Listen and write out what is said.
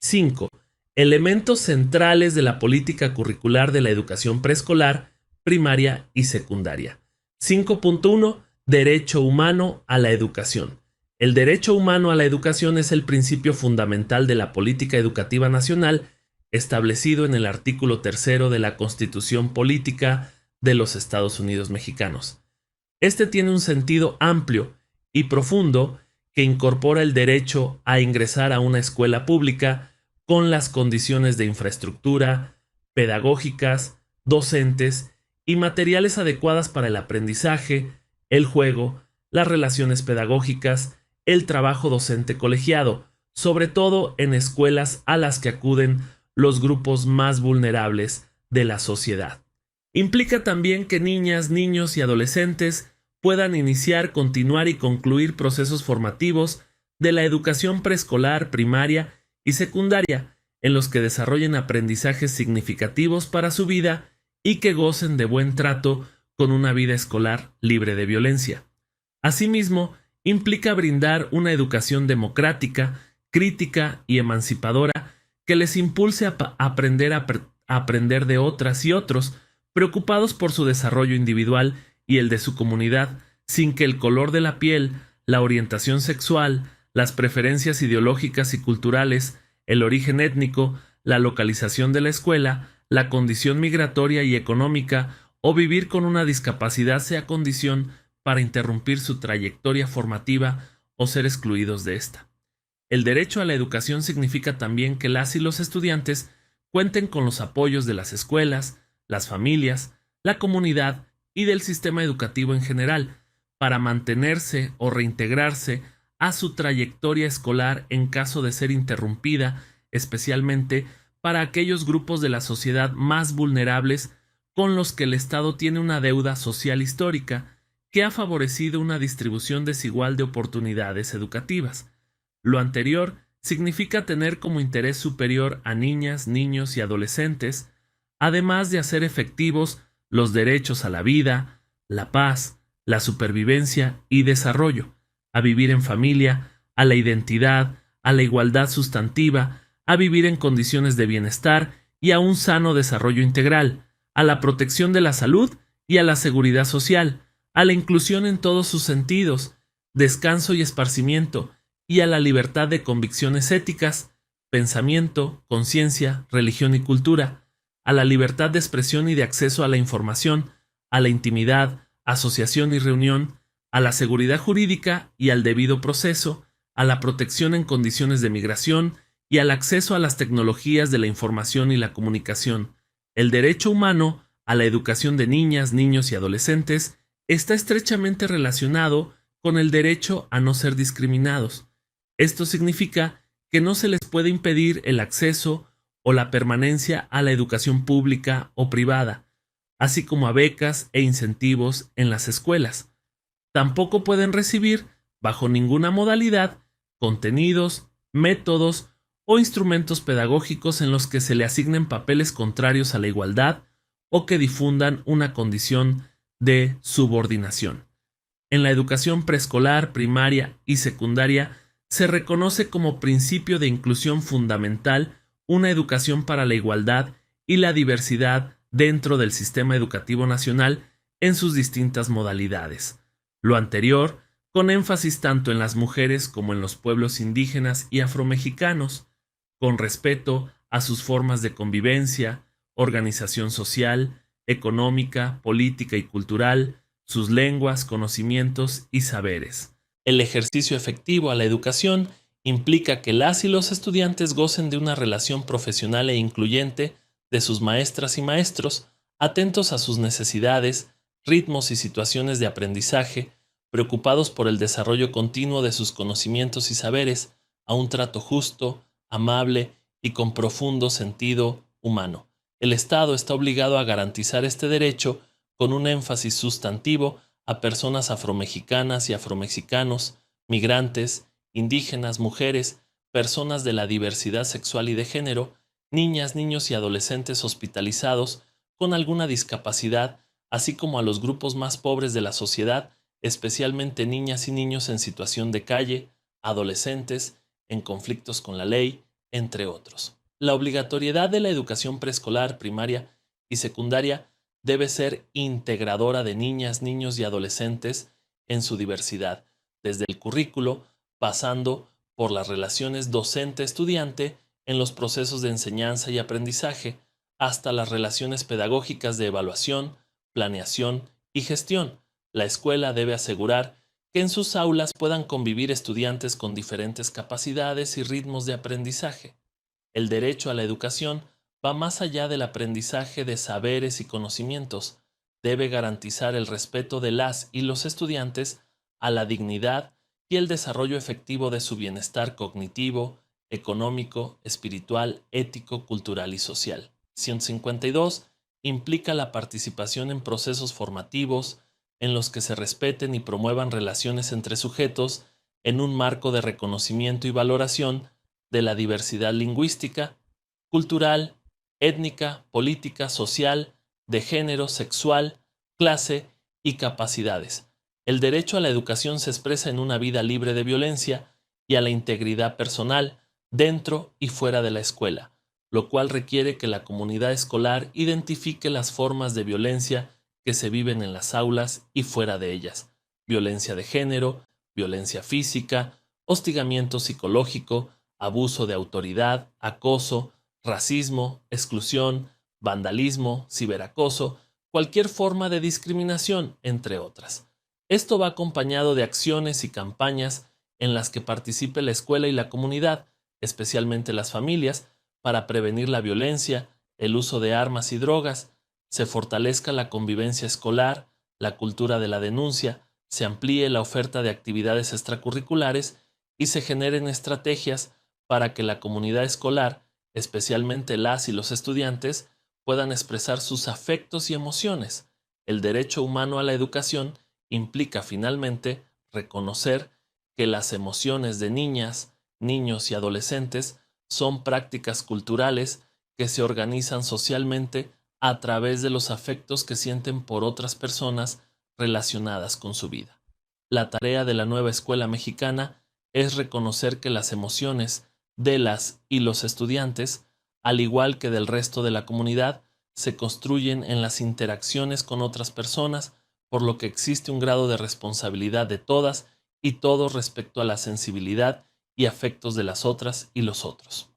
5. Elementos centrales de la política curricular de la educación preescolar, primaria y secundaria. 5.1. Derecho humano a la educación. El derecho humano a la educación es el principio fundamental de la política educativa nacional establecido en el artículo 3 de la Constitución Política de los Estados Unidos Mexicanos. Este tiene un sentido amplio y profundo que incorpora el derecho a ingresar a una escuela pública con las condiciones de infraestructura, pedagógicas, docentes y materiales adecuadas para el aprendizaje, el juego, las relaciones pedagógicas, el trabajo docente colegiado, sobre todo en escuelas a las que acuden los grupos más vulnerables de la sociedad. Implica también que niñas, niños y adolescentes puedan iniciar, continuar y concluir procesos formativos de la educación preescolar, primaria y secundaria, en los que desarrollen aprendizajes significativos para su vida y que gocen de buen trato con una vida escolar libre de violencia. Asimismo, implica brindar una educación democrática, crítica y emancipadora que les impulse a aprender de otras y otros, preocupados por su desarrollo individual y el de su comunidad, sin que el color de la piel, la orientación sexual, las preferencias ideológicas y culturales, el origen étnico, la localización de la escuela, la condición migratoria y económica o vivir con una discapacidad sea condición para interrumpir su trayectoria formativa o ser excluidos de esta. El derecho a la educación significa también que las y los estudiantes cuenten con los apoyos de las escuelas, las familias, la comunidad y del sistema educativo en general, para mantenerse o reintegrarse a su trayectoria escolar en caso de ser interrumpida, especialmente para aquellos grupos de la sociedad más vulnerables con los que el Estado tiene una deuda social histórica que ha favorecido una distribución desigual de oportunidades educativas. Lo anterior significa tener como interés superior a niñas, niños y adolescentes, además de hacer efectivos los derechos a la vida, la paz, la supervivencia y desarrollo, a vivir en familia, a la identidad, a la igualdad sustantiva, a vivir en condiciones de bienestar y a un sano desarrollo integral, a la protección de la salud y a la seguridad social, a la inclusión en todos sus sentidos, descanso y esparcimiento, y a la libertad de convicciones éticas, pensamiento, conciencia, religión y cultura, a la libertad de expresión y de acceso a la información, a la intimidad, asociación y reunión, a la seguridad jurídica y al debido proceso, a la protección en condiciones de migración y al acceso a las tecnologías de la información y la comunicación. El derecho humano a la educación de niñas, niños y adolescentes está estrechamente relacionado con el derecho a no ser discriminados. Esto significa que no se les puede impedir el acceso o la permanencia a la educación pública o privada, así como a becas e incentivos en las escuelas. Tampoco pueden recibir, bajo ninguna modalidad, contenidos, métodos o instrumentos pedagógicos en los que se le asignen papeles contrarios a la igualdad o que difundan una condición de subordinación. En la educación preescolar, primaria y secundaria se reconoce como principio de inclusión fundamental una educación para la igualdad y la diversidad dentro del sistema educativo nacional en sus distintas modalidades. Lo anterior, con énfasis tanto en las mujeres como en los pueblos indígenas y afromexicanos, con respeto a sus formas de convivencia, organización social, económica, política y cultural, sus lenguas, conocimientos y saberes. El ejercicio efectivo a la educación implica que las y los estudiantes gocen de una relación profesional e incluyente de sus maestras y maestros, atentos a sus necesidades, ritmos y situaciones de aprendizaje, preocupados por el desarrollo continuo de sus conocimientos y saberes, a un trato justo, amable y con profundo sentido humano. El Estado está obligado a garantizar este derecho con un énfasis sustantivo a personas afromexicanas y afromexicanos, migrantes, indígenas, mujeres, personas de la diversidad sexual y de género, niñas, niños y adolescentes hospitalizados con alguna discapacidad, así como a los grupos más pobres de la sociedad, especialmente niñas y niños en situación de calle, adolescentes, en conflictos con la ley entre otros. La obligatoriedad de la educación preescolar, primaria y secundaria debe ser integradora de niñas, niños y adolescentes en su diversidad, desde el currículo, pasando por las relaciones docente-estudiante en los procesos de enseñanza y aprendizaje, hasta las relaciones pedagógicas de evaluación, planeación y gestión. La escuela debe asegurar que en sus aulas puedan convivir estudiantes con diferentes capacidades y ritmos de aprendizaje. El derecho a la educación va más allá del aprendizaje de saberes y conocimientos. Debe garantizar el respeto de las y los estudiantes a la dignidad y el desarrollo efectivo de su bienestar cognitivo, económico, espiritual, ético, cultural y social. 152 implica la participación en procesos formativos en los que se respeten y promuevan relaciones entre sujetos en un marco de reconocimiento y valoración de la diversidad lingüística, cultural, étnica, política, social, de género, sexual, clase y capacidades. El derecho a la educación se expresa en una vida libre de violencia y a la integridad personal dentro y fuera de la escuela, lo cual requiere que la comunidad escolar identifique las formas de violencia que se viven en las aulas y fuera de ellas: violencia de género, violencia física, hostigamiento psicológico, abuso de autoridad, acoso, racismo, exclusión, vandalismo, ciberacoso, cualquier forma de discriminación, entre otras. Esto va acompañado de acciones y campañas en las que participe la escuela y la comunidad, especialmente las familias, para prevenir la violencia, el uso de armas y drogas, se fortalezca la convivencia escolar, la cultura de la denuncia, se amplíe la oferta de actividades extracurriculares y se generen estrategias para que la comunidad escolar, especialmente las y los estudiantes, puedan expresar sus afectos y emociones. El derecho humano a la educación implica finalmente reconocer que las emociones de niñas, niños y adolescentes son prácticas culturales que se organizan socialmente a través de los afectos que sienten por otras personas relacionadas con su vida. La tarea de la nueva escuela mexicana es reconocer que las emociones de las y los estudiantes, al igual que del resto de la comunidad, se construyen en las interacciones con otras personas, por lo que existe un grado de responsabilidad de todas y todos respecto a la sensibilidad y afectos de las otras y los otros.